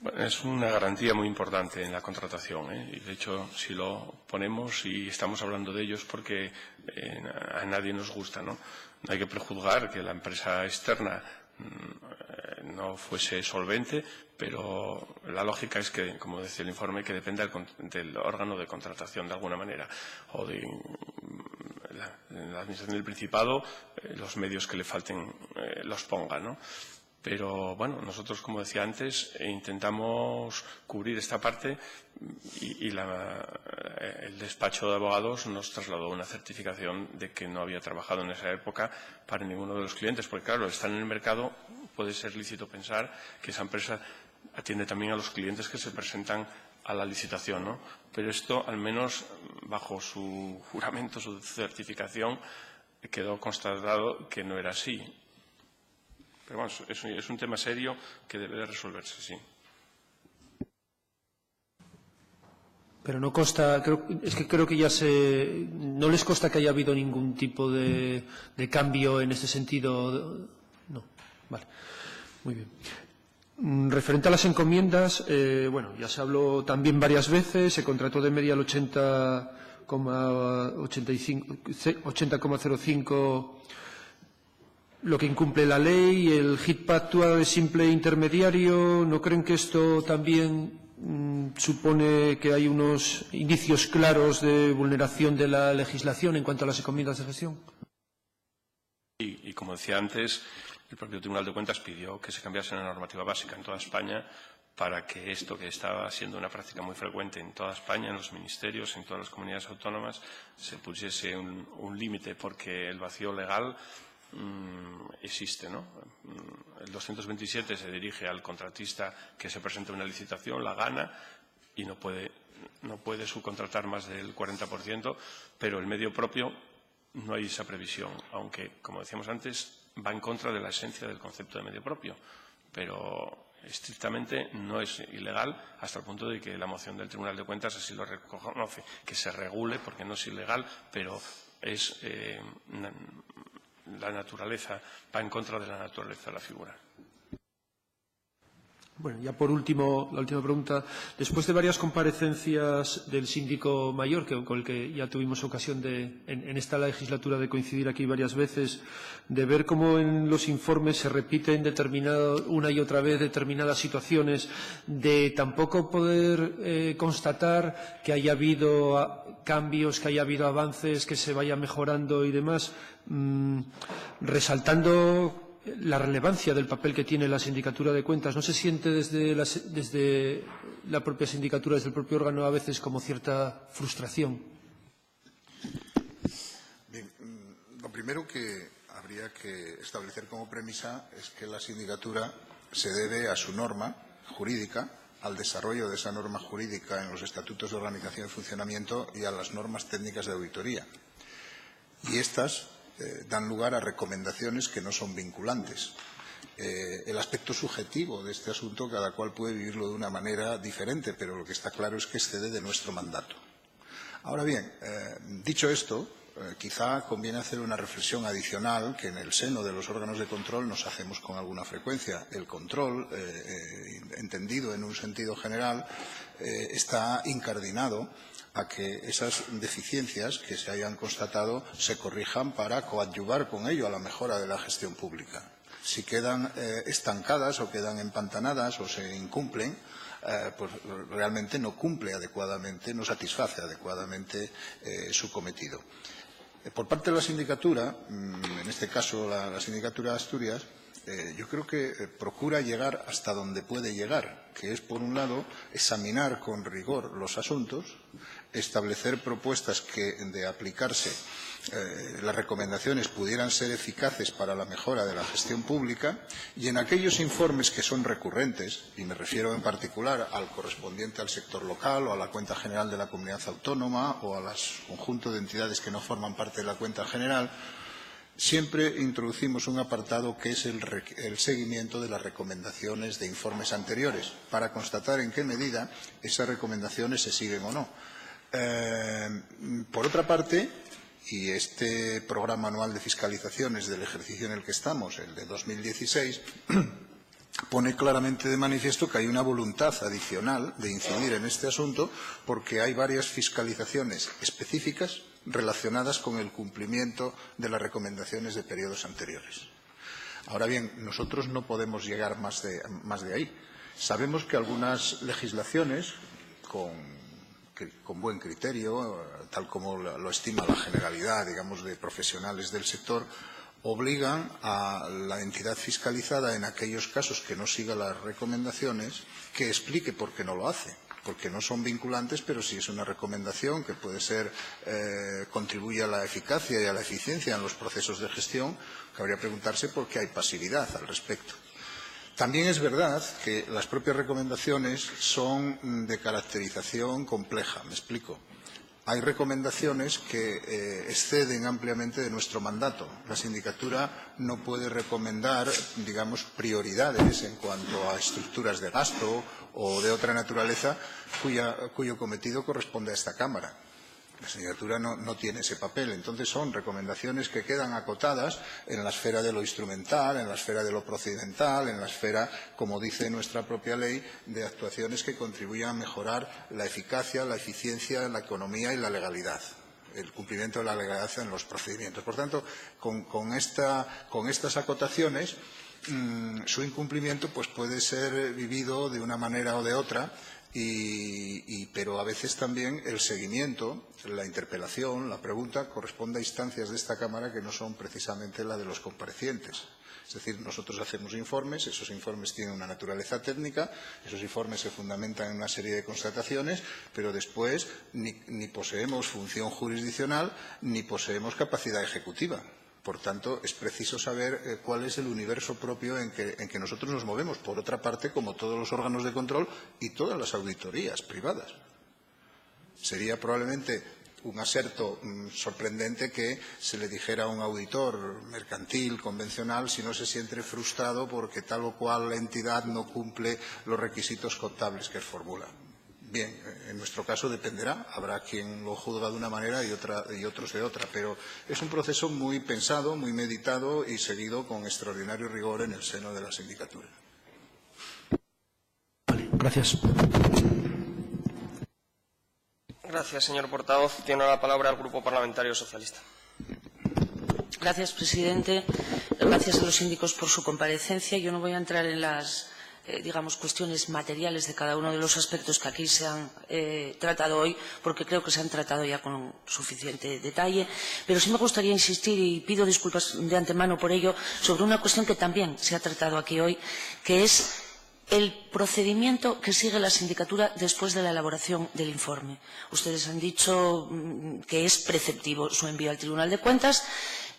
Bueno, es una garantía muy importante en la contratación, ¿eh? Y de hecho, si lo ponemos y estamos hablando de ellos porque a nadie nos gusta, ¿no? No hay que prejuzgar que la empresa externa no fuese solvente, pero la lógica es que, como decía el informe, que dependa del órgano de contratación de alguna manera, o de la Administración del Principado, los medios que le falten los ponga, ¿no? Pero, bueno, nosotros, como decía antes, intentamos cubrir esta parte y el despacho de abogados nos trasladó una certificación de que no había trabajado en esa época para ninguno de los clientes, porque, claro, están en el mercado, puede ser lícito pensar que esa empresa atiende también a los clientes que se presentan a la licitación, ¿no? Pero esto, al menos bajo su juramento, su certificación, quedó constatado que no era así. Pero bueno, es un tema serio que debe de resolverse, sí. Pero no consta, creo que ya no les consta que haya habido ningún tipo de cambio en este sentido. No, vale, muy bien. Referente a las encomiendas, bueno, ya se habló también varias veces, se contrató de media al 80,05 lo que incumple la ley, el HITPA actúa de simple intermediario. ¿No creen que esto también supone que hay unos indicios claros de vulneración de la legislación en cuanto a las encomiendas de gestión? Y como decía antes, el propio Tribunal de Cuentas pidió que se cambiase la normativa básica en toda España para que esto, que estaba siendo una práctica muy frecuente en toda España, en los ministerios, en todas las comunidades autónomas, se pusiese un límite, porque el vacío legal existe, ¿no? El 227 se dirige al contratista que se presenta una licitación, la gana y no puede subcontratar más del 40%, pero el medio propio no hay esa previsión, aunque, como decíamos antes, va en contra de la esencia del concepto de medio propio, pero estrictamente no es ilegal hasta el punto de que la moción del Tribunal de Cuentas así lo reconoce, que se regule, porque no es ilegal, pero es la naturaleza, va en contra de la naturaleza de la figura. Bueno, ya por último, la última pregunta. Después de varias comparecencias del síndico mayor, con el que ya tuvimos ocasión en esta legislatura de coincidir aquí varias veces, de ver cómo en los informes se repiten una y otra vez determinadas situaciones, de tampoco poder constatar que haya habido cambios, que haya habido avances, que se vaya mejorando y demás, resaltando la relevancia del papel que tiene la Sindicatura de Cuentas. ¿No se siente desde la propia sindicatura, desde el propio órgano, a veces como cierta frustración? Bien, lo primero que habría que establecer como premisa es que la sindicatura se debe a su norma jurídica, al desarrollo de esa norma jurídica en los estatutos de organización y funcionamiento y a las normas técnicas de auditoría. Y estas dan lugar a recomendaciones que no son vinculantes. El aspecto subjetivo de este asunto, cada cual puede vivirlo de una manera diferente, pero lo que está claro es que excede de nuestro mandato. Ahora bien, dicho esto, quizá conviene hacer una reflexión adicional que en el seno de los órganos de control nos hacemos con alguna frecuencia. El control, entendido en un sentido general, está incardinado a que esas deficiencias que se hayan constatado se corrijan para coadyuvar con ello a la mejora de la gestión pública. Si quedan estancadas o quedan empantanadas o se incumplen, pues realmente no cumple adecuadamente, no satisface adecuadamente su cometido. Por parte de la sindicatura, en este caso la Sindicatura de Asturias, yo creo que procura llegar hasta donde puede llegar, que es, por un lado, examinar con rigor los asuntos, establecer propuestas que, de aplicarse, las recomendaciones pudieran ser eficaces para la mejora de la gestión pública, y en aquellos informes que son recurrentes, y me refiero en particular al correspondiente al sector local o a la cuenta general de la comunidad autónoma o al conjunto de entidades que no forman parte de la cuenta general, siempre introducimos un apartado que es el seguimiento de las recomendaciones de informes anteriores, para constatar en qué medida esas recomendaciones se siguen o no. Por otra parte, y este programa anual de fiscalizaciones del ejercicio en el que estamos, el de 2016, pone claramente de manifiesto que hay una voluntad adicional de incidir en este asunto porque hay varias fiscalizaciones específicas relacionadas con el cumplimiento de las recomendaciones de periodos anteriores. Ahora bien, nosotros no podemos llegar más de ahí. Sabemos que algunas legislaciones, con buen criterio, tal como lo estima la generalidad, digamos, de profesionales del sector, obligan a la entidad fiscalizada, en aquellos casos que no siga las recomendaciones, que explique por qué no lo hace. Porque no son vinculantes, pero sí es una recomendación que puede ser, contribuye a la eficacia y a la eficiencia en los procesos de gestión, cabría preguntarse por qué hay pasividad al respecto. También es verdad que las propias recomendaciones son de caracterización compleja. Me explico. Hay recomendaciones que exceden ampliamente de nuestro mandato. La sindicatura no puede recomendar, digamos, prioridades en cuanto a estructuras de gasto o de otra naturaleza cuyo cometido corresponde a esta Cámara. La sindicatura no tiene ese papel. Entonces son recomendaciones que quedan acotadas en la esfera de lo instrumental, en la esfera de lo procedimental, en la esfera, como dice nuestra propia ley, de actuaciones que contribuyan a mejorar la eficacia, la eficiencia, la economía y la legalidad, el cumplimiento de la legalidad en los procedimientos. Por tanto, con estas acotaciones, su incumplimiento pues, puede ser vivido de una manera o de otra, pero a veces también el seguimiento, la interpelación, la pregunta, corresponde a instancias de esta Cámara que no son precisamente la de los comparecientes. Es decir, nosotros hacemos informes, esos informes tienen una naturaleza técnica, esos informes se fundamentan en una serie de constataciones, pero después ni poseemos función jurisdiccional ni poseemos capacidad ejecutiva. Por tanto, es preciso saber cuál es el universo propio en que nosotros nos movemos. Por otra parte, como todos los órganos de control y todas las auditorías privadas. Sería probablemente un aserto sorprendente que se le dijera a un auditor mercantil, convencional, si no se siente frustrado porque tal o cual entidad no cumple los requisitos contables que formula. Bien, en nuestro caso dependerá, habrá quien lo juzga de una manera y otros de otra, pero es un proceso muy pensado, muy meditado y seguido con extraordinario rigor en el seno de la sindicatura. Vale, gracias. Gracias, señor portavoz. Tiene la palabra el Grupo Parlamentario Socialista. Gracias, presidente. Gracias a los síndicos por su comparecencia. Yo no voy a entrar en las digamos, cuestiones materiales de cada uno de los aspectos que aquí se han tratado hoy, porque creo que se han tratado ya con suficiente detalle. Pero sí me gustaría insistir, y pido disculpas de antemano por ello, sobre una cuestión que también se ha tratado aquí hoy, que es el procedimiento que sigue la sindicatura después de la elaboración del informe. Ustedes han dicho que es preceptivo su envío al Tribunal de Cuentas.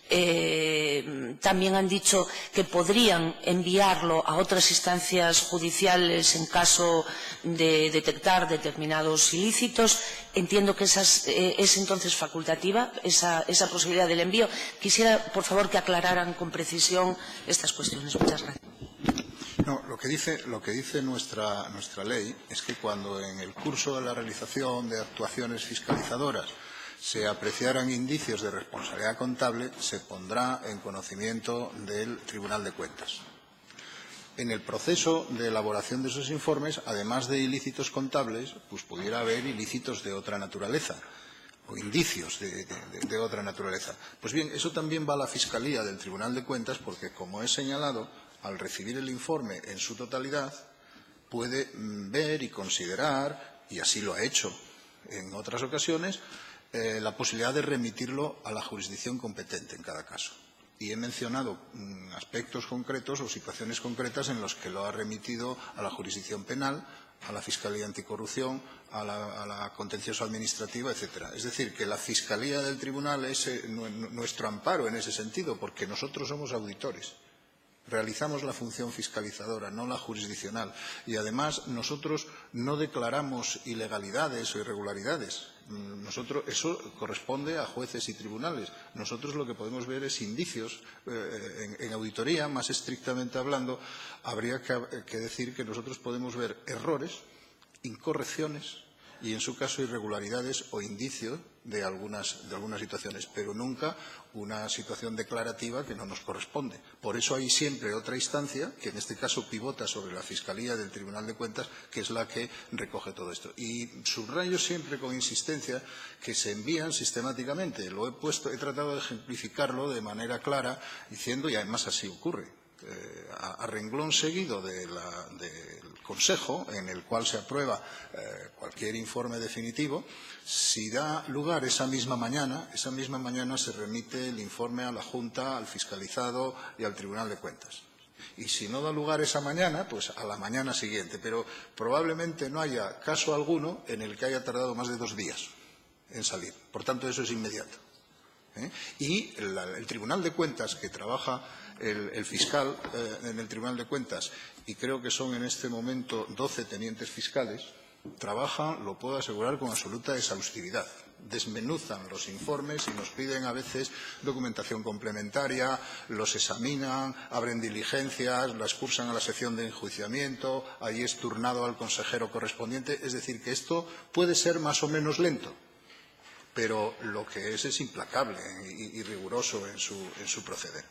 También han dicho que podrían enviarlo a otras instancias judiciales en caso de detectar determinados ilícitos. Entiendo que es entonces facultativa esa posibilidad del envío. Quisiera, por favor, que aclararan con precisión estas cuestiones. Muchas gracias. No, lo que dice nuestra ley es que cuando en el curso de la realización de actuaciones fiscalizadoras se apreciaran indicios de responsabilidad contable, se pondrá en conocimiento del Tribunal de Cuentas. En el proceso de elaboración de esos informes, además de ilícitos contables, pues pudiera haber ilícitos de otra naturaleza o indicios de otra naturaleza. Pues bien, eso también va a la Fiscalía del Tribunal de Cuentas porque, como he señalado, al recibir el informe en su totalidad, puede ver y considerar, y así lo ha hecho en otras ocasiones, la posibilidad de remitirlo a la jurisdicción competente en cada caso. Y he mencionado aspectos concretos o situaciones concretas en los que lo ha remitido a la jurisdicción penal, a la Fiscalía Anticorrupción, a la contencioso administrativa, etcétera. Es decir, que la Fiscalía del Tribunal es nuestro amparo en ese sentido, porque nosotros somos auditores. Realizamos la función fiscalizadora, no la jurisdiccional. Y además nosotros no declaramos ilegalidades o irregularidades. Eso corresponde a jueces y tribunales. Nosotros lo que podemos ver es indicios. En auditoría, más estrictamente hablando, habría que decir que nosotros podemos ver errores, incorrecciones y, en su caso, irregularidades o indicios de algunas situaciones, pero nunca una situación declarativa que no nos corresponde. Por eso hay siempre otra instancia, que en este caso pivota sobre la Fiscalía del Tribunal de Cuentas, que es la que recoge todo esto. Y subrayo siempre con insistencia que se envían sistemáticamente. He tratado de ejemplificarlo de manera clara, diciendo, y además así ocurre, a renglón seguido del Consejo, en el cual se aprueba cualquier informe definitivo, si da lugar esa misma mañana se remite el informe a la Junta, al fiscalizado y al Tribunal de Cuentas. Y si no da lugar esa mañana, pues a la mañana siguiente. Pero probablemente no haya caso alguno en el que haya tardado más de 2 días en salir. Por tanto, eso es inmediato. Y el Tribunal de Cuentas, que trabaja el fiscal en el Tribunal de Cuentas, y creo que son en este momento 12 tenientes fiscales, trabajan, lo puedo asegurar, con absoluta exhaustividad. Desmenuzan los informes y nos piden a veces documentación complementaria, los examinan, abren diligencias, las cursan a la sección de enjuiciamiento, ahí es turnado al consejero correspondiente. Es decir, que esto puede ser más o menos lento, pero lo que es implacable y riguroso en su proceder.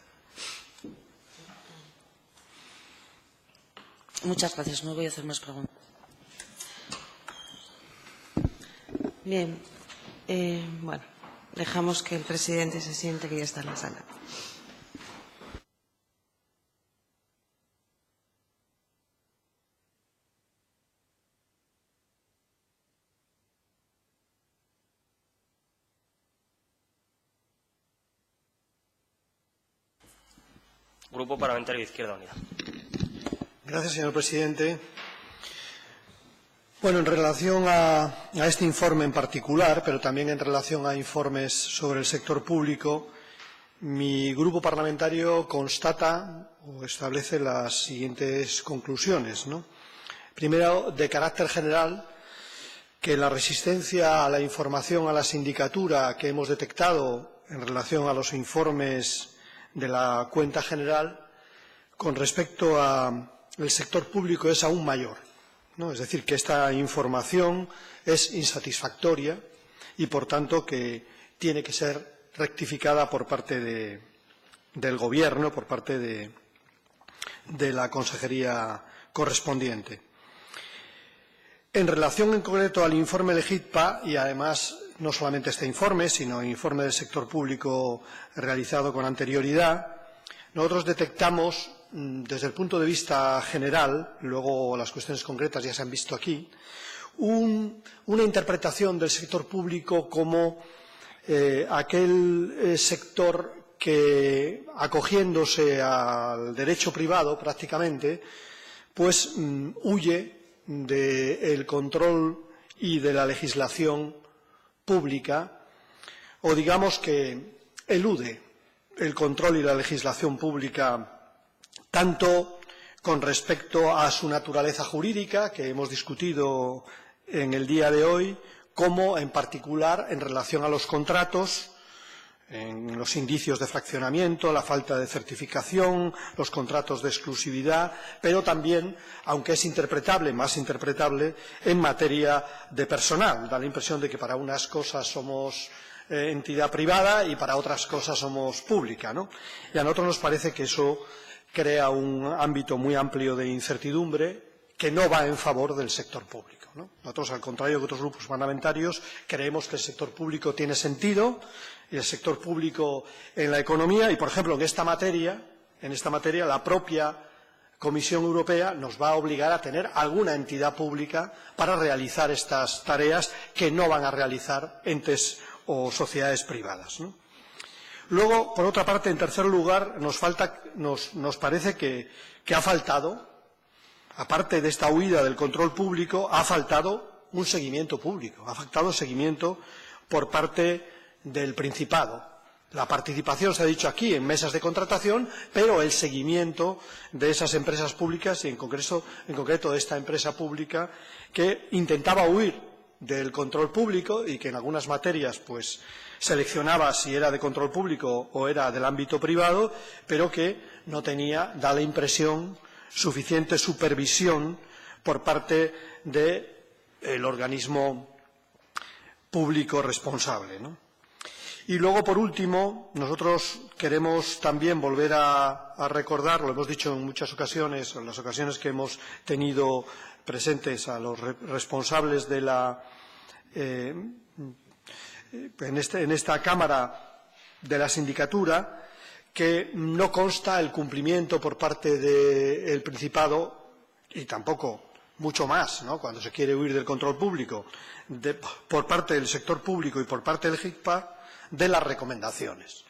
Muchas gracias. No voy a hacer más preguntas. Bien. Bueno, dejamos que el presidente se siente, que ya está en la sala. Grupo Parlamentario de Izquierda Unida. Gracias, señor presidente. Bueno, en relación a este informe en particular, pero también en relación a informes sobre el sector público, mi grupo parlamentario constata o establece las siguientes conclusiones, ¿no? Primero, de carácter general, que la resistencia a la información a la sindicatura que hemos detectado en relación a los informes de la cuenta general con respecto al sector público es aún mayor, ¿no? Es decir, que esta información es insatisfactoria y, por tanto, que tiene que ser rectificada por parte del Gobierno, por parte de la consejería correspondiente. En relación en concreto al informe Legitpa, y además no solamente este informe, sino el informe del sector público realizado con anterioridad, nosotros detectamos, desde el punto de vista general, luego las cuestiones concretas ya se han visto aquí, una interpretación del sector público como aquel sector que, acogiéndose al derecho privado prácticamente, pues huye del control y de la legislación pública, o digamos que elude el control y la legislación pública tanto con respecto a su naturaleza jurídica, que hemos discutido en el día de hoy, como en particular en relación a los contratos, en los indicios de fraccionamiento, la falta de certificación, los contratos de exclusividad, pero también, aunque es interpretable, más interpretable, en materia de personal. Da la impresión de que para unas cosas somos entidad privada y para otras cosas somos pública, ¿no? Y a nosotros nos parece que eso crea un ámbito muy amplio de incertidumbre que no va en favor del sector público, ¿no? Nosotros, al contrario que otros grupos parlamentarios, creemos que el sector público tiene sentido, y el sector público en la economía, y, por ejemplo, en esta materia, la propia Comisión Europea nos va a obligar a tener alguna entidad pública para realizar estas tareas que no van a realizar entes o sociedades privadas, ¿no? Luego, por otra parte, en tercer lugar, nos parece que ha faltado, aparte de esta huida del control público, ha faltado un seguimiento público, ha faltado seguimiento por parte del Principado. La participación, se ha dicho aquí, en mesas de contratación, pero el seguimiento de esas empresas públicas y en concreto de esta empresa pública que intentaba huir del control público y que en algunas materias pues seleccionaba si era de control público o era del ámbito privado, pero que no tenía, da la impresión, suficiente supervisión por parte del organismo público responsable, ¿no? Y luego, por último, nosotros queremos también volver a recordar, lo hemos dicho en muchas ocasiones, en las ocasiones que hemos tenido presentes a los responsables de la en esta Cámara de la sindicatura, que no consta el cumplimiento por parte del Principado y tampoco mucho más, ¿no?, cuando se quiere huir del control público por parte del sector público y por parte del GICPA, de las recomendaciones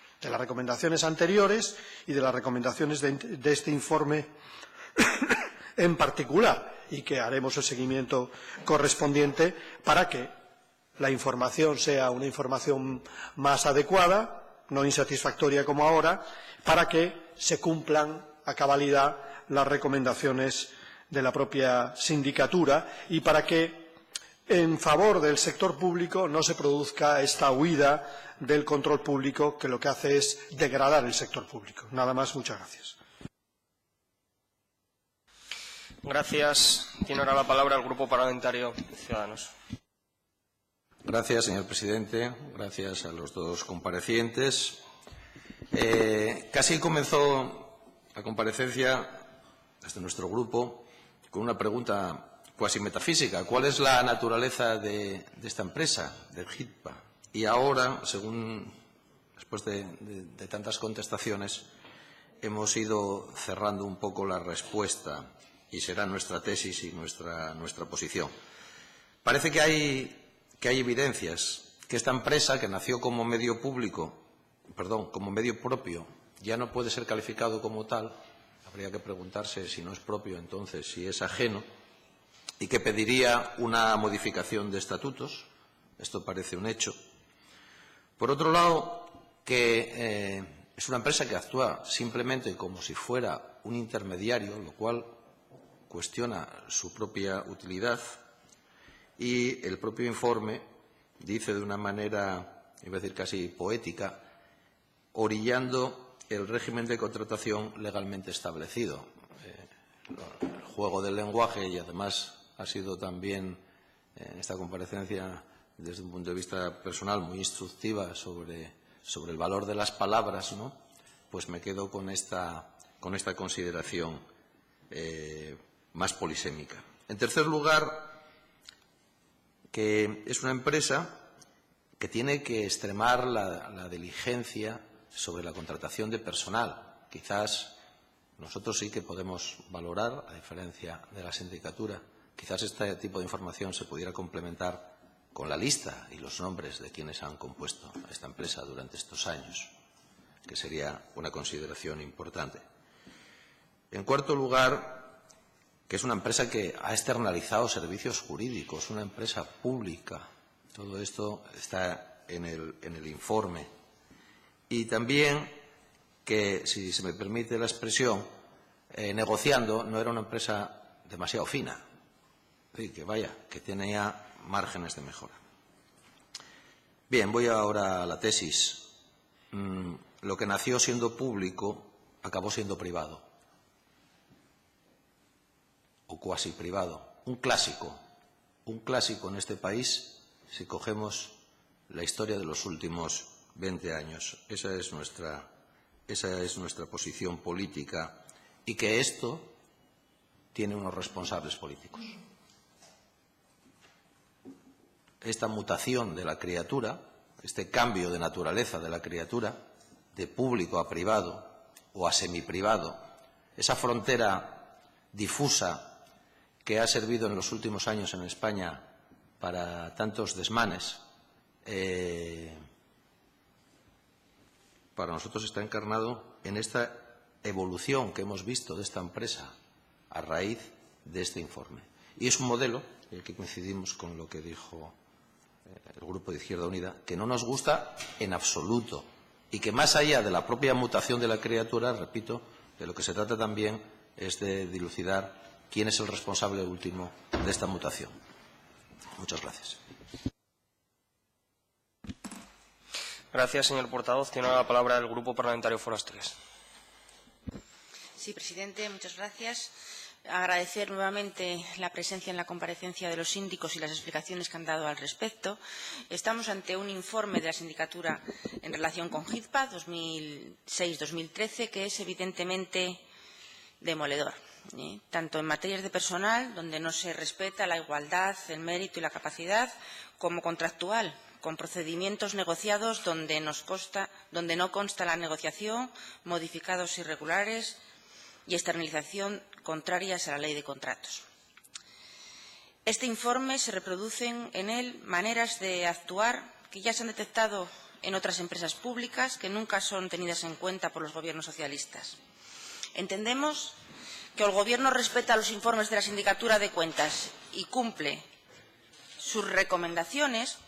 anteriores y de las recomendaciones de este informe en particular, y que haremos el seguimiento correspondiente para que la información sea una información más adecuada, no insatisfactoria como ahora, para que se cumplan a cabalidad las recomendaciones de la propia sindicatura y para que en favor del sector público no se produzca esta huida del control público, que lo que hace es degradar el sector público. Nada más, muchas gracias. Gracias. Tiene ahora la palabra el Grupo Parlamentario Ciudadanos. Gracias, señor presidente. Gracias a los dos comparecientes. Casi comenzó la comparecencia desde nuestro grupo con una pregunta cuasi metafísica. ¿Cuál es la naturaleza de esta empresa, del GICPA? Y ahora, después de tantas contestaciones, hemos ido cerrando un poco la respuesta y será nuestra tesis y nuestra posición. Parece que hay evidencias que esta empresa, que nació como medio como medio propio, ya no puede ser calificado como tal. Habría que preguntarse si no es propio, entonces si es ajeno, y que pediría una modificación de estatutos. Esto parece un hecho. Por otro lado, que es una empresa que actúa simplemente como si fuera un intermediario, lo cual cuestiona su propia utilidad, y el propio informe dice de una manera, iba a decir casi poética, orillando el régimen de contratación legalmente establecido. El juego del lenguaje, y además ha sido también en esta comparecencia, desde un punto de vista personal, muy instructiva sobre el valor de las palabras, ¿no? Pues me quedo con esta consideración más polisémica. En tercer lugar, que es una empresa que tiene que extremar la diligencia sobre la contratación de personal. Quizás nosotros sí que podemos valorar, a diferencia de la sindicatura, quizás este tipo de información se pudiera complementar con la lista y los nombres de quienes han compuesto esta empresa durante estos años, que sería una consideración importante. En cuarto lugar, que es una empresa que ha externalizado servicios jurídicos, una empresa pública. Todo esto está en el informe. Y también que, si se me permite la expresión, negociando no era una empresa demasiado fina. Sí, que tenía márgenes de mejora. Bien, voy ahora a la tesis. Lo que nació siendo público acabó siendo privado, o cuasi privado. Un clásico en este país, si cogemos la historia de los últimos 20 años. Esa es nuestra posición política, y que esto tiene unos responsables políticos. Esta mutación de la criatura, este cambio de naturaleza de la criatura, de público a privado o a semiprivado, esa frontera difusa que ha servido en los últimos años en España para tantos desmanes, para nosotros está encarnado en esta evolución que hemos visto de esta empresa a raíz de este informe. Y es un modelo, en el que coincidimos con lo que dijo el Grupo de Izquierda Unida, que no nos gusta en absoluto, y que más allá de la propia mutación de la criatura, repito, de lo que se trata también es de dilucidar quién es el responsable último de esta mutación. Muchas gracias. Gracias, señor portavoz. Tiene la palabra el Grupo Parlamentario Foro Asturias. Sí, presidente, muchas gracias. agradecer nuevamente la presencia en la comparecencia de los síndicos y las explicaciones que han dado al respecto. Estamos ante un informe de la sindicatura en relación con HIDPA 2006-2013 que es evidentemente demoledor, tanto en materias de personal, donde no se respeta la igualdad, el mérito y la capacidad, como contractual, con procedimientos negociados donde no consta la negociación, modificados irregulares y externalización contrarias a la ley de contratos. Este informe se reproducen en él maneras de actuar que ya se han detectado en otras empresas públicas que nunca son tenidas en cuenta por los gobiernos socialistas. Entendemos que el Gobierno respeta los informes de la Sindicatura de Cuentas y cumple sus recomendaciones,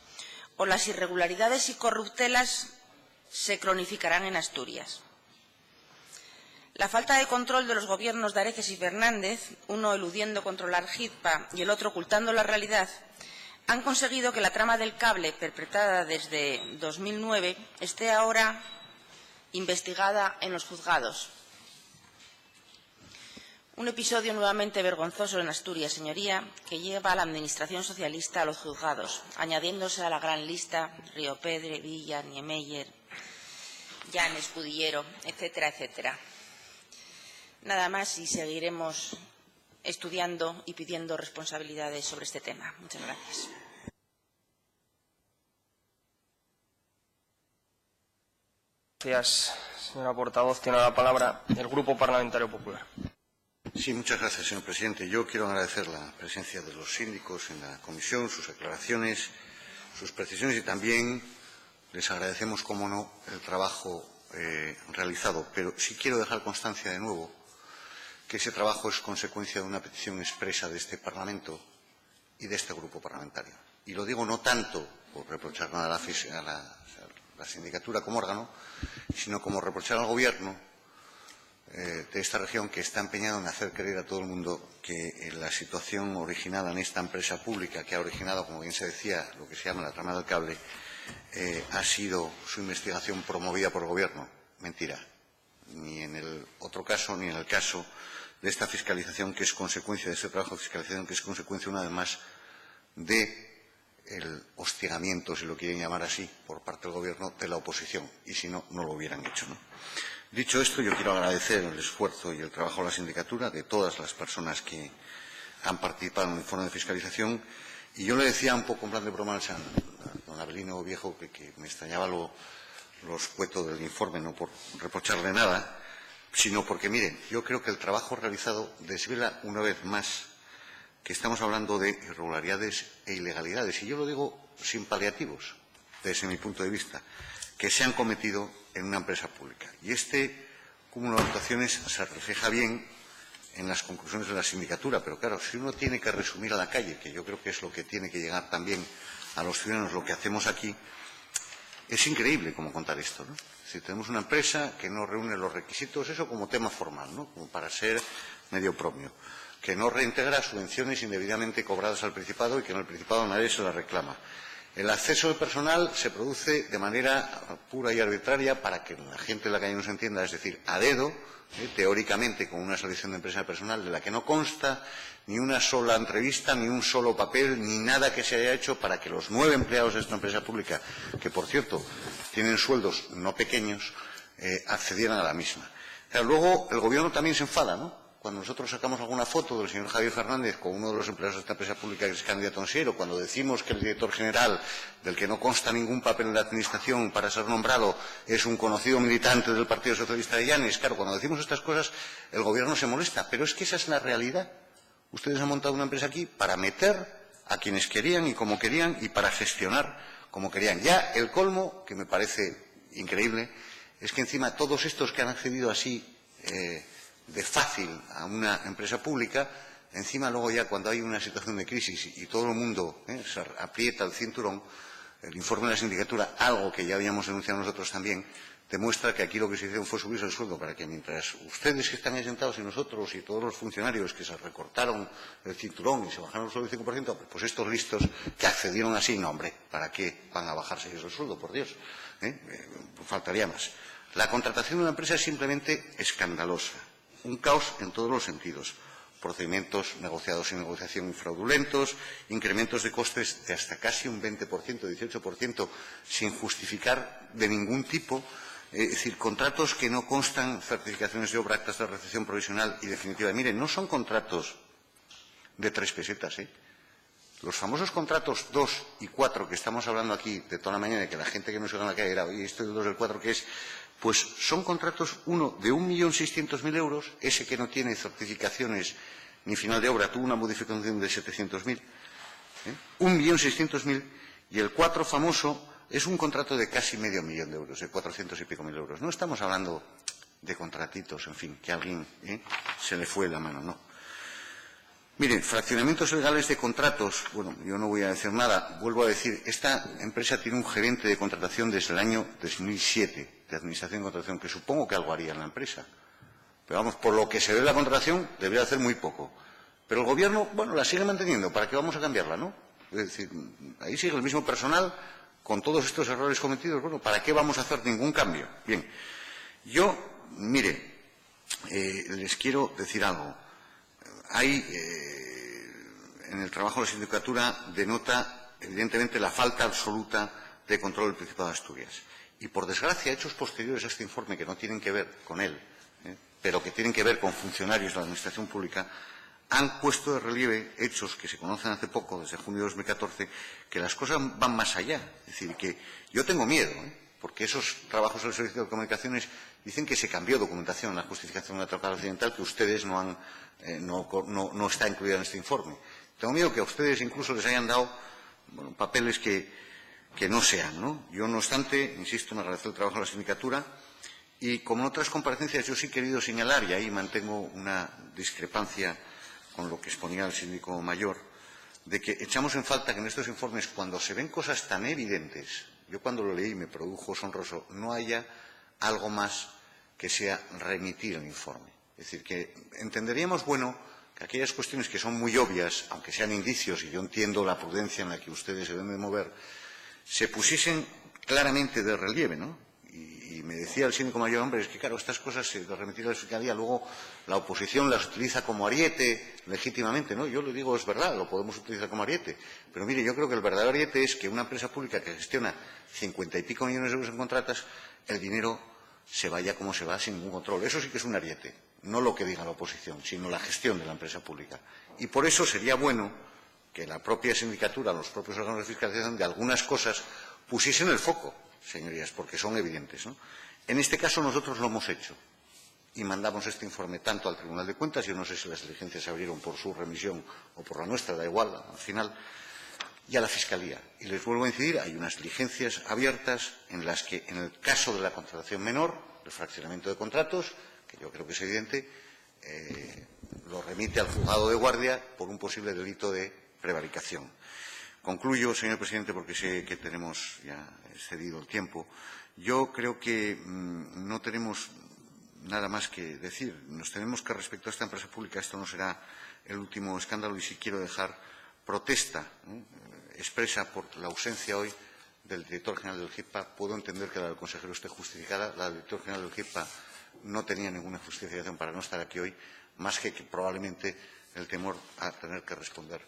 o las irregularidades y corruptelas se cronificarán en Asturias. La falta de control de los gobiernos de Areces y Fernández, uno eludiendo controlar HIDPA y el otro ocultando la realidad, han conseguido que la trama del cable, perpetrada desde 2009, esté ahora investigada en los juzgados. Un episodio nuevamente vergonzoso en Asturias, señoría, que lleva a la Administración socialista a los juzgados, añadiéndose a la gran lista Riopedre, Villa, Niemeyer, Llanes, Cudillero, etcétera, etcétera. Nada más y seguiremos estudiando y pidiendo responsabilidades sobre este tema. Muchas gracias. Gracias, señora portavoz. Tiene la palabra el Grupo Parlamentario Popular. Sí, muchas gracias, señor presidente. Yo quiero agradecer la presencia de los síndicos en la comisión, sus aclaraciones, sus precisiones y también les agradecemos, como no, el trabajo realizado. Pero sí quiero dejar constancia de nuevo que ese trabajo es consecuencia de una petición expresa de este Parlamento y de este grupo parlamentario. Y lo digo no tanto por reprochar nada a la sindicatura como órgano, sino como reprochar al Gobierno de esta región, que está empeñado en hacer creer a todo el mundo que la situación originada en esta empresa pública, que ha originado, como bien se decía, lo que se llama la trama del cable, ha sido su investigación promovida por el Gobierno. Mentira. Ni en el otro caso, ni en el caso de esta fiscalización, que es consecuencia de ese trabajo de fiscalización, que es consecuencia, una vez más, de el hostigamiento, si lo quieren llamar así, por parte del Gobierno de la oposición. Y si no, no lo hubieran hecho, ¿no? Dicho esto, yo quiero agradecer el esfuerzo y el trabajo de la sindicatura, de todas las personas que han participado en el informe de fiscalización. Y yo le decía un poco en plan de broma a don Abelino Viejo que me extrañaba lo escueto del informe, no por reprocharle nada, sino porque, miren, yo creo que el trabajo realizado desvela una vez más que estamos hablando de irregularidades e ilegalidades, y yo lo digo sin paliativos, desde mi punto de vista, que se han cometido en una empresa pública. Y este cúmulo de actuaciones se refleja bien en las conclusiones de la sindicatura, pero claro, si uno tiene que resumir a la calle, que yo creo que es lo que tiene que llegar también a los ciudadanos, lo que hacemos aquí, es increíble cómo contar esto, ¿no? Si tenemos una empresa que no reúne los requisitos, eso como tema formal, ¿no? Como para ser medio propio, que no reintegra subvenciones indebidamente cobradas al Principado y que en el Principado nadie se las reclama. El acceso de personal se produce de manera pura y arbitraria, para que la gente de la calle no se entienda, es decir, a dedo, teóricamente con una selección de empresa de personal de la que no consta ni una sola entrevista, ni un solo papel, ni nada que se haya hecho para que los 9 empleados de esta empresa pública, que por cierto tienen sueldos no pequeños, accedieran a la misma. Pero luego el Gobierno también se enfada, ¿no? Cuando nosotros sacamos alguna foto del señor Javier Fernández con uno de los empleados de esta empresa pública que es candidato a Siero, cuando decimos que el director general, del que no consta ningún papel en la administración para ser nombrado, es un conocido militante del Partido Socialista de Llanes, claro, cuando decimos estas cosas el Gobierno se molesta, pero es que esa es la realidad. Ustedes han montado una empresa aquí para meter a quienes querían y como querían y para gestionar como querían. Ya el colmo, que me parece increíble, es que encima todos estos que han accedido así de fácil a una empresa pública, encima luego ya cuando hay una situación de crisis y todo el mundo se aprieta el cinturón, el informe de la sindicatura, algo que ya habíamos denunciado nosotros también, demuestra que aquí lo que se hicieron fue subirse el sueldo para que mientras ustedes que están ahí sentados y nosotros y todos los funcionarios que se recortaron el cinturón y se bajaron el sueldo del 5%, pues estos listos que accedieron así, no hombre, ¿para qué van a bajarse ellos el sueldo? Por Dios, faltaría más. La contratación de una empresa es simplemente escandalosa. Un caos en todos los sentidos. procedimientos negociados sin negociación y fraudulentos, incrementos de costes de hasta casi un 20%, 18%, sin justificar de ningún tipo. Es decir, contratos que no constan certificaciones de obra, actas de recepción provisional y definitiva. Miren, no son contratos de 3 pesetas, ¿eh? Los famosos contratos 2 y 4 que estamos hablando aquí de toda la mañana, que la gente que nos oiga en la calle dirá, oye, esto del 2 y el 4, ¿qué es? Pues son contratos, uno de 1.600.000 euros, ese que no tiene certificaciones ni final de obra, tuvo una modificación de 700.000, 1.600.000, y el 4 famoso es un contrato de casi medio millón de euros, de 400 y pico mil euros. No estamos hablando de contratitos, en fin, que a alguien se le fue la mano, no. Miren, fraccionamientos legales de contratos, bueno, yo no voy a decir nada, vuelvo a decir, esta empresa tiene un gerente de contratación desde el año 2007, de administración de contratación, que supongo que algo haría en la empresa. Pero vamos, por lo que se ve de la contratación, debería hacer muy poco. Pero el Gobierno, bueno, la sigue manteniendo, ¿para qué vamos a cambiarla, no? Es decir, ahí sigue el mismo personal, con todos estos errores cometidos, bueno, ¿para qué vamos a hacer ningún cambio? Bien, yo, mire, les quiero decir algo. Hay, en el trabajo de la sindicatura, denota evidentemente la falta absoluta de control del Principado de Asturias. Y, por desgracia, hechos posteriores a este informe, que no tienen que ver con él, pero que tienen que ver con funcionarios de la Administración Pública, han puesto de relieve hechos que se conocen hace poco, desde junio de 2014, que las cosas van más allá. Es decir, que yo tengo miedo, porque esos trabajos del Servicio de Comunicaciones dicen que se cambió documentación en la justificación de la troncal occidental que ustedes no está incluida en este informe. Tengo miedo que a ustedes incluso les hayan dado papeles que no sean, ¿no? Yo, no obstante, insisto en agradecer el trabajo de la sindicatura y, como en otras comparecencias, yo sí he querido señalar, y ahí mantengo una discrepancia con lo que exponía el síndico mayor, de que echamos en falta que en estos informes, cuando se ven cosas tan evidentes, yo cuando lo leí me produjo sonroso, no haya algo más que sea remitir el informe. Es decir, que entenderíamos, bueno, que aquellas cuestiones que son muy obvias, aunque sean indicios, y yo entiendo la prudencia en la que ustedes se deben de mover, se pusiesen claramente de relieve, ¿no? Y me decía el síndico mayor, hombre, es que claro, estas cosas se remitir a la Fiscalía, luego la oposición las utiliza como ariete legítimamente, ¿no? Yo le digo, es verdad, lo podemos utilizar como ariete, pero mire, yo creo que el verdadero ariete es que una empresa pública que gestiona 50 y pico millones de euros en contratas, el dinero se vaya como se va sin ningún control. Eso sí que es un ariete, no lo que diga la oposición, sino la gestión de la empresa pública. Y por eso sería bueno que la propia sindicatura, los propios órganos de fiscalización de algunas cosas pusiesen el foco, señorías, porque son evidentes, ¿no? En este caso nosotros lo hemos hecho y mandamos este informe tanto al Tribunal de Cuentas, yo no sé si las diligencias se abrieron por su remisión o por la nuestra, da igual, al final, y a la Fiscalía. Y les vuelvo a incidir, hay unas diligencias abiertas en las que, en el caso de la contratación menor, el fraccionamiento de contratos, que yo creo que es evidente, lo remite al juzgado de guardia por un posible delito de prevaricación. Concluyo, señor presidente, porque sé que tenemos ya excedido el tiempo. Yo creo que no tenemos nada más que decir. Nos tenemos que, respecto a esta empresa pública, esto no será el último escándalo, y sí quiero dejar protesta expresa por la ausencia hoy del director general del GIPA. Puedo entender que la del consejero esté justificada. La del director general del GIPA no tenía ninguna justificación para no estar aquí hoy, más que probablemente el temor a tener que responder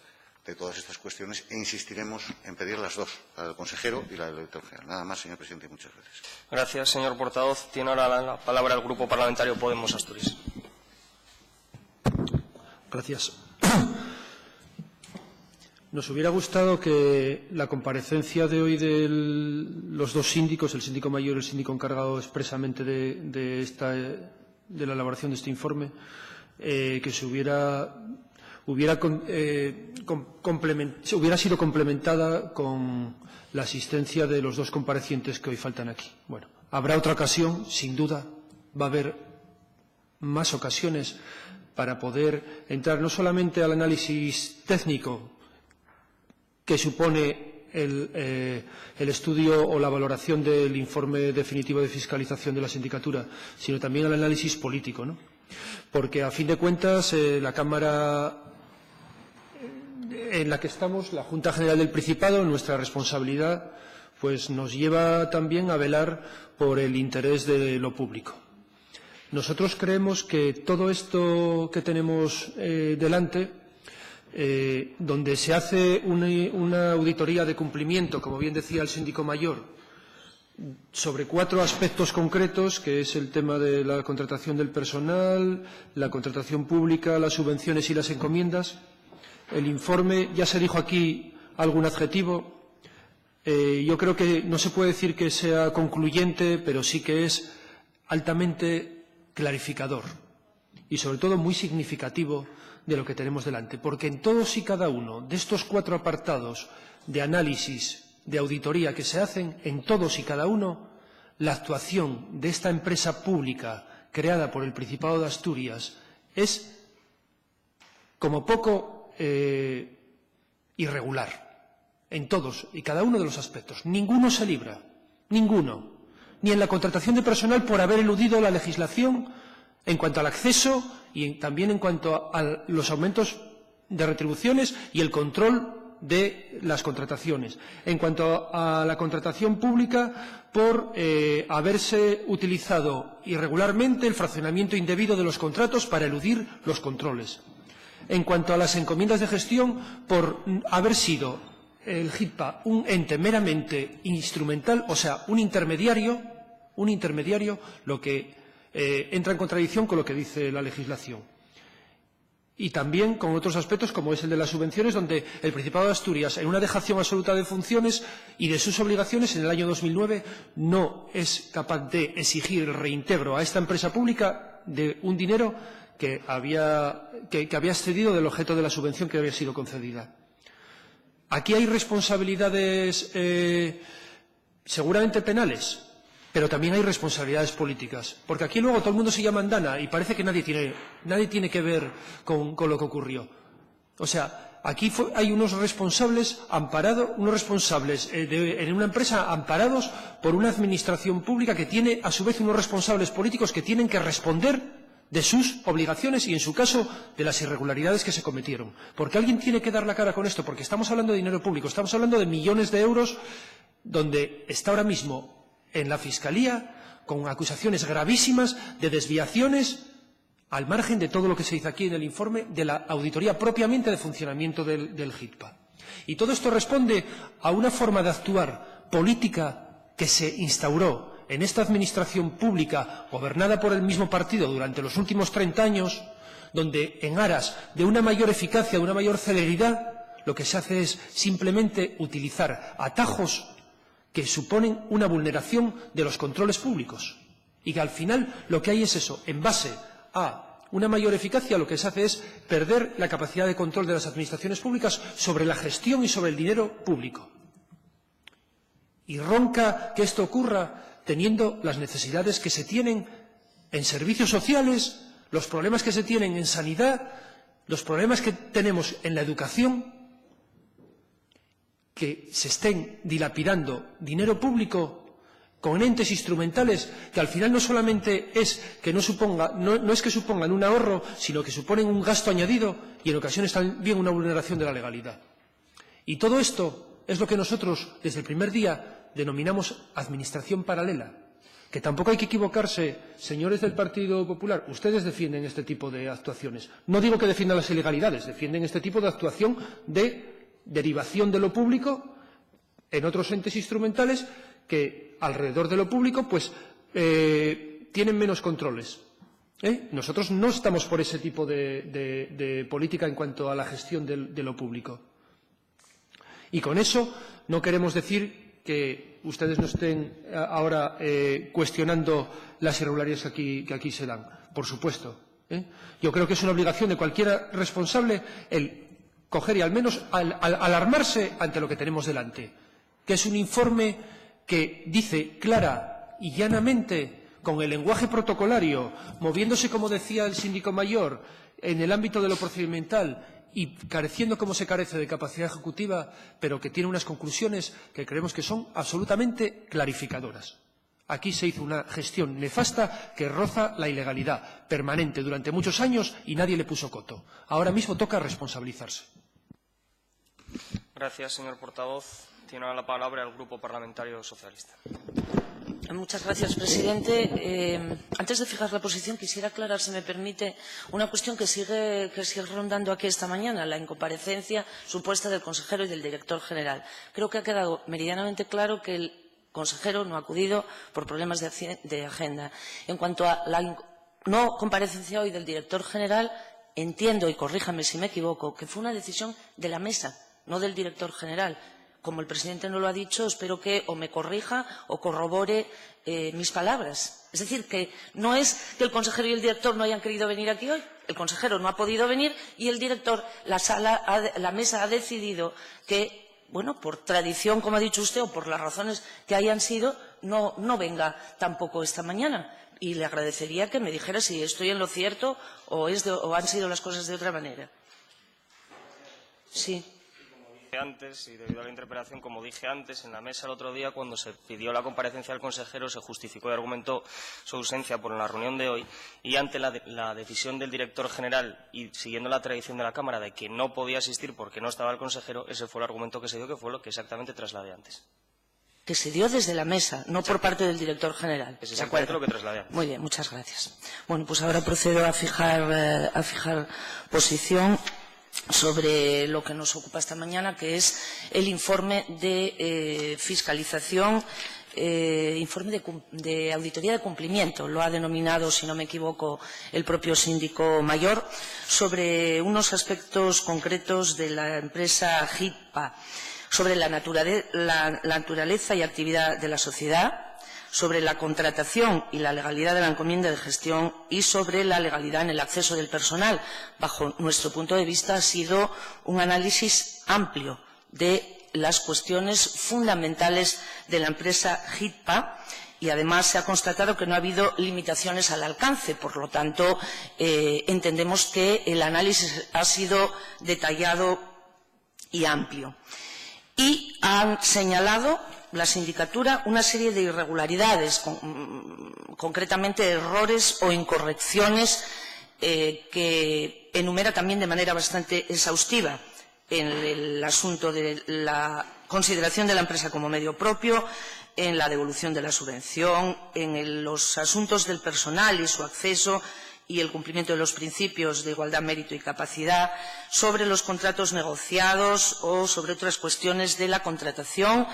de todas estas cuestiones, e insistiremos en pedir las dos, la del consejero y la del director general. Nada más, señor presidente, y muchas gracias. Gracias, señor portavoz. Tiene ahora la palabra el Grupo Parlamentario Podemos Asturias. Gracias. Nos hubiera gustado que la comparecencia de hoy de los dos síndicos, el síndico mayor y el síndico encargado expresamente de la elaboración de este informe, que se hubiera sido complementada con la asistencia de los dos comparecientes que hoy faltan aquí. Bueno, habrá otra ocasión, sin duda, va a haber más ocasiones para poder entrar no solamente al análisis técnico que supone el estudio o la valoración del informe definitivo de fiscalización de la sindicatura, sino también al análisis político, ¿no? Porque, a fin de cuentas, la Cámara en la que estamos, la Junta General del Principado, nuestra responsabilidad, pues nos lleva también a velar por el interés de lo público. Nosotros creemos que todo esto que tenemos delante, donde se hace una auditoría de cumplimiento, como bien decía el síndico mayor, sobre 4 aspectos concretos, que es el tema de la contratación del personal, la contratación pública, las subvenciones y las encomiendas. El informe, ya se dijo aquí algún adjetivo, yo creo que no se puede decir que sea concluyente, pero sí que es altamente clarificador y, sobre todo, muy significativo de lo que tenemos delante. Porque en todos y cada uno de estos 4 apartados de análisis, de auditoría que se hacen, en todos y cada uno, la actuación de esta empresa pública creada por el Principado de Asturias es, como poco, irregular. En todos y cada uno de los aspectos. Ninguno se libra. Ninguno. Ni en la contratación de personal por haber eludido la legislación en cuanto al acceso y también en cuanto a los aumentos de retribuciones y el control de las contrataciones. En cuanto a la contratación pública por haberse utilizado irregularmente el fraccionamiento indebido de los contratos para eludir los controles. En cuanto a las encomiendas de gestión, por haber sido el GIPA un ente meramente instrumental, o sea, un intermediario, lo que entra en contradicción con lo que dice la legislación. Y también con otros aspectos, como es el de las subvenciones, donde el Principado de Asturias, en una dejación absoluta de funciones y de sus obligaciones, en el año 2009, no es capaz de exigir el reintegro a esta empresa pública de un dinero que había excedido del objeto de la subvención que había sido concedida. Aquí hay responsabilidades seguramente penales, pero también hay responsabilidades políticas. Porque aquí luego todo el mundo se llama andana y parece que nadie tiene que ver con lo que ocurrió. O sea, aquí hay unos responsables en una empresa amparados por una administración pública que tiene a su vez unos responsables políticos que tienen que responder de sus obligaciones y, en su caso, de las irregularidades que se cometieron. Porque alguien tiene que dar la cara con esto, porque estamos hablando de dinero público, estamos hablando de millones de euros, donde está ahora mismo en la Fiscalía con acusaciones gravísimas de desviaciones, al margen de todo lo que se dice aquí en el informe, de la auditoría propiamente de funcionamiento del GIPA. Y todo esto responde a una forma de actuar política que se instauró en esta administración pública gobernada por el mismo partido durante los últimos 30 años, donde en aras de una mayor eficacia, de una mayor celeridad, lo que se hace es simplemente utilizar atajos que suponen una vulneración de los controles públicos. Y que al final lo que hay es eso, en base a una mayor eficacia, lo que se hace es perder la capacidad de control de las administraciones públicas sobre la gestión y sobre el dinero público. Y ronca que esto ocurra teniendo las necesidades que se tienen en servicios sociales, los problemas que se tienen en sanidad, los problemas que tenemos en la educación, que se estén dilapidando dinero público con entes instrumentales que al final no solamente es que no es que supongan un ahorro, sino que suponen un gasto añadido y en ocasiones también una vulneración de la legalidad. Y todo esto es lo que nosotros, desde el primer día, denominamos administración paralela, que tampoco hay que equivocarse, señores del Partido Popular, ustedes defienden este tipo de actuaciones. No digo que defiendan las ilegalidades, defienden este tipo de actuación de derivación de lo público en otros entes instrumentales que alrededor de lo público pues tienen menos controles. Nosotros no estamos por ese tipo de política en cuanto a la gestión de lo público. Y con eso no queremos decir que ustedes no estén ahora cuestionando las irregularidades que aquí se dan. Por supuesto. Yo creo que es una obligación de cualquier responsable el coger y al menos alarmarse ante lo que tenemos delante, que es un informe que dice clara y llanamente, con el lenguaje protocolario, moviéndose, como decía el síndico mayor, en el ámbito de lo procedimental, y careciendo como se carece de capacidad ejecutiva, pero que tiene unas conclusiones que creemos que son absolutamente clarificadoras. Aquí se hizo una gestión nefasta que roza la ilegalidad permanente durante muchos años y nadie le puso coto. Ahora mismo toca responsabilizarse. Gracias, señor portavoz. Tiene la palabra el Grupo Parlamentario Socialista. Muchas gracias, presidente. Antes de fijar la posición, quisiera aclarar, si me permite, una cuestión que sigue rondando aquí esta mañana, la incomparecencia supuesta del consejero y del director general. Creo que ha quedado meridianamente claro que el consejero no ha acudido por problemas de agenda. En cuanto a la no comparecencia hoy del director general, entiendo, y corríjame si me equivoco, que fue una decisión de la mesa, no del director general. Como el presidente no lo ha dicho, espero que o me corrija o corrobore mis palabras. Es decir, que no es que el consejero y el director no hayan querido venir aquí hoy. El consejero no ha podido venir y el director, la mesa ha decidido que, bueno, por tradición, como ha dicho usted, o por las razones que hayan sido, no venga tampoco esta mañana. Y le agradecería que me dijera si estoy en lo cierto o han sido las cosas de otra manera. Sí. Antes, y debido a la interpelación, como dije antes, en la mesa el otro día, cuando se pidió la comparecencia del consejero, se justificó y argumentó su ausencia por la reunión de hoy, y ante la decisión del director general y siguiendo la tradición de la Cámara de que no podía asistir porque no estaba el consejero, ese fue el argumento que se dio, que fue lo que exactamente trasladé antes. Que se dio desde la mesa, no por parte del director general. Es exactamente lo que trasladé antes. Muy bien, muchas gracias. Bueno, pues ahora procedo a fijar posición sobre lo que nos ocupa esta mañana, que es el informe de fiscalización, informe de auditoría de cumplimiento, lo ha denominado, si no me equivoco, el propio síndico mayor, sobre unos aspectos concretos de la empresa HITPA, sobre la naturaleza y actividad de la sociedad, sobre la contratación y la legalidad de la encomienda de gestión y sobre la legalidad en el acceso del personal. Bajo nuestro punto de vista, ha sido un análisis amplio de las cuestiones fundamentales de la empresa HITPA y, además, se ha constatado que no ha habido limitaciones al alcance. Por lo tanto, entendemos que el análisis ha sido detallado y amplio. Y han señalado la sindicatura una serie de irregularidades, concretamente errores o incorrecciones que enumera también de manera bastante exhaustiva en el asunto de la consideración de la empresa como medio propio, en la devolución de la subvención, en los asuntos del personal y su acceso y el cumplimiento de los principios de igualdad, mérito y capacidad, sobre los contratos negociados o sobre otras cuestiones de la contratación,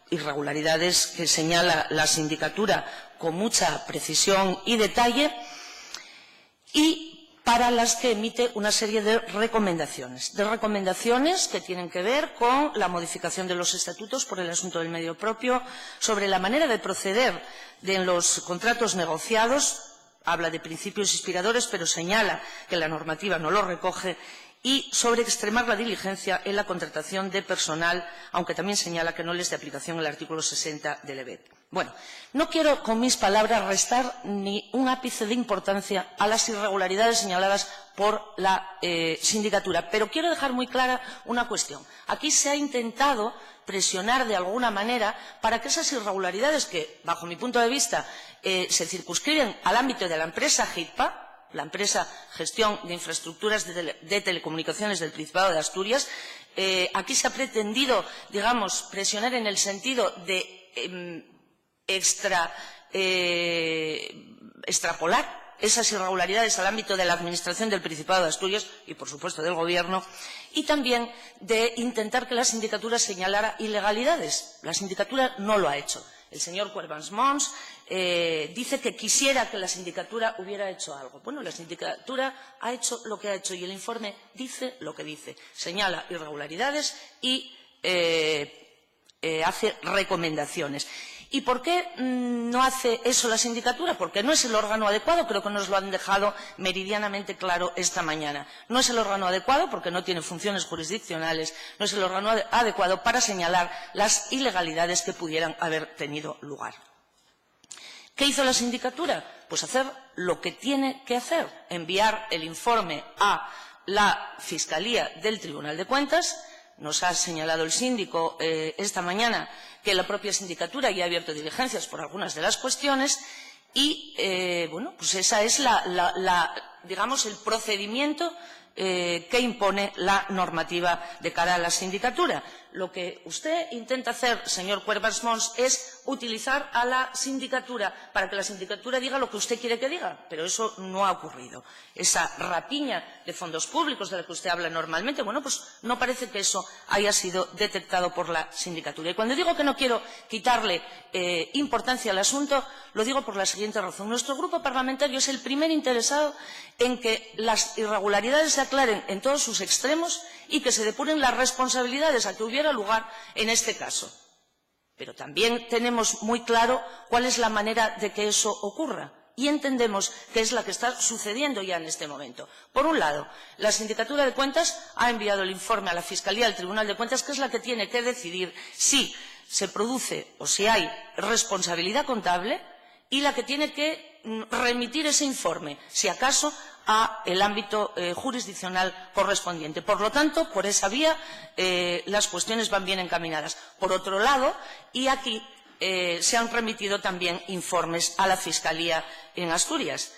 irregularidades que señala la sindicatura con mucha precisión y detalle, y para las que emite una serie de recomendaciones que tienen que ver con la modificación de los estatutos por el asunto del medio propio, sobre la manera de proceder en los contratos negociados, habla de principios inspiradores, pero señala que la normativa no lo recoge, y sobre extremar la diligencia en la contratación de personal, aunque también señala que no les de aplicación el artículo 60 del EBET. Bueno, no quiero con mis palabras restar ni un ápice de importancia a las irregularidades señaladas por la sindicatura, pero quiero dejar muy clara una cuestión. Aquí se ha intentado presionar de alguna manera para que esas irregularidades que, bajo mi punto de vista, se circunscriben al ámbito de la empresa HITPA, la empresa Gestión de Infraestructuras de Telecomunicaciones del Principado de Asturias, aquí se ha pretendido, digamos, presionar en el sentido de extrapolar esas irregularidades al ámbito de la Administración del Principado de Asturias y, por supuesto, del Gobierno, y también de intentar que la sindicatura señalara ilegalidades. La sindicatura no lo ha hecho. El señor Cuervans Mons dice que quisiera que la sindicatura hubiera hecho algo. Bueno, la sindicatura ha hecho lo que ha hecho y el informe dice lo que dice. Señala irregularidades y hace recomendaciones. ¿Y por qué no hace eso la sindicatura? Porque no es el órgano adecuado, creo que nos lo han dejado meridianamente claro esta mañana. No es el órgano adecuado porque no tiene funciones jurisdiccionales, no es el órgano adecuado para señalar las ilegalidades que pudieran haber tenido lugar. ¿Qué hizo la sindicatura? Pues hacer lo que tiene que hacer, enviar el informe a la Fiscalía del Tribunal de Cuentas. Nos ha señalado el síndico esta mañana que la propia sindicatura ya ha abierto diligencias por algunas de las cuestiones y, bueno, pues esa es digamos, el procedimiento que impone la normativa de cara a la sindicatura. Lo que usted intenta hacer, señor Cuervas Mons, es utilizar a la sindicatura para que la sindicatura diga lo que usted quiere que diga, pero eso no ha ocurrido. Esa rapiña de fondos públicos de la que usted habla normalmente, bueno, pues no parece que eso haya sido detectado por la sindicatura. Y cuando digo que no quiero quitarle importancia al asunto, lo digo por la siguiente razón. Nuestro grupo parlamentario es el primer interesado en que las irregularidades se aclaren en todos sus extremos y que se depuren las responsabilidades a que hubiera lugar en este caso. Pero también tenemos muy claro cuál es la manera de que eso ocurra y entendemos que es la que está sucediendo ya en este momento. Por un lado, la Sindicatura de Cuentas ha enviado el informe a la Fiscalía, al Tribunal de Cuentas, que es la que tiene que decidir si se produce o si hay responsabilidad contable y la que tiene que remitir ese informe, si acaso, a el ámbito jurisdiccional correspondiente. Por lo tanto, por esa vía, las cuestiones van bien encaminadas. Por otro lado, y aquí se han remitido también informes a la Fiscalía en Asturias.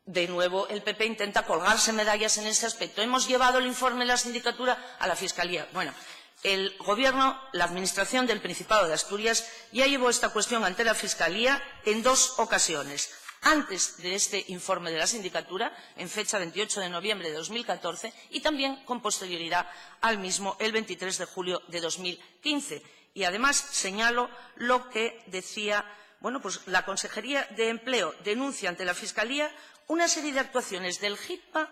De nuevo, el PP intenta colgarse medallas en ese aspecto. Hemos llevado el informe de la sindicatura a la Fiscalía. Bueno, el Gobierno, la Administración del Principado de Asturias, ya llevó esta cuestión ante la Fiscalía en 2 ocasiones. Antes de este informe de la sindicatura, en fecha 28 de noviembre de 2014, y también con posterioridad al mismo, el 23 de julio de 2015. Y además señalo lo que decía, bueno, pues la Consejería de Empleo denuncia ante la Fiscalía una serie de actuaciones del GIPA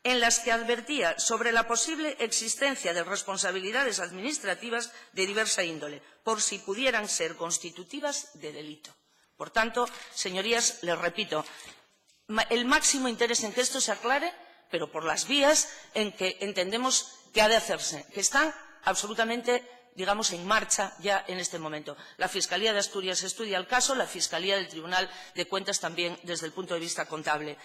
en las que advertía sobre la posible existencia de responsabilidades administrativas de diversa índole, por si pudieran ser constitutivas de delito. Por tanto, señorías, les repito, el máximo interés en que esto se aclare, pero por las vías en que entendemos que ha de hacerse, que están absolutamente, digamos, en marcha ya en este momento. La Fiscalía de Asturias estudia el caso, la Fiscalía del Tribunal de Cuentas también desde el punto de vista contable.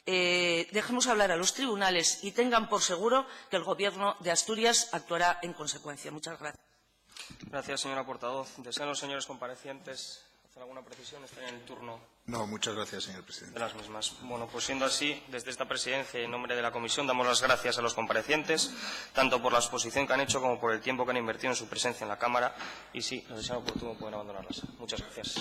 Dejemos hablar a los tribunales y tengan por seguro que el Gobierno de Asturias actuará en consecuencia. Muchas gracias. Gracias, señora portavoz. ¿Desean los señores comparecientes hacer alguna precisión? Están en el turno. No, muchas gracias, señor presidente. De las mismas. Bueno, pues siendo así, desde esta presidencia y en nombre de la comisión damos las gracias a los comparecientes, tanto por la exposición que han hecho como por el tiempo que han invertido en su presencia en la Cámara. Y sí, los desean oportuno pueden abandonar la sala. Muchas gracias.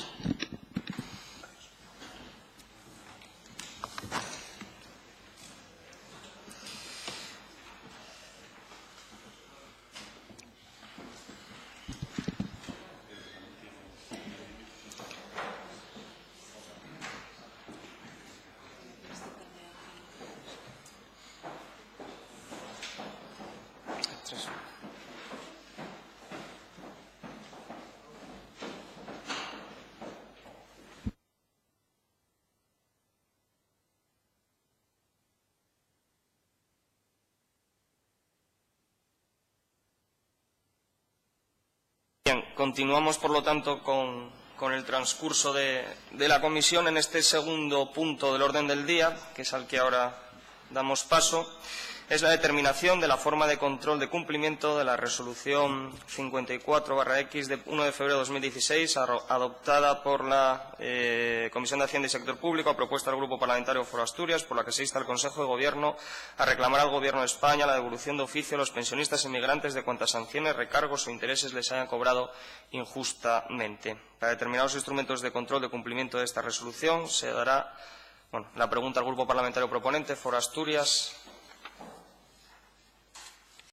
Bien, continuamos, por lo tanto, con el transcurso de la comisión en este segundo punto del orden del día, que es al que ahora damos paso. Es la determinación de la forma de control de cumplimiento de la Resolución 54/X de 1 de febrero de 2016, adoptada por la Comisión de Hacienda y Sector Público a propuesta del Grupo Parlamentario Foro Asturias, por la que se insta al Consejo de Gobierno a reclamar al Gobierno de España la devolución de oficio a los pensionistas inmigrantes de cuantas sanciones, recargos o intereses les hayan cobrado injustamente. Para determinar los instrumentos de control de cumplimiento de esta resolución se dará la pregunta al Grupo Parlamentario proponente, Foro Asturias.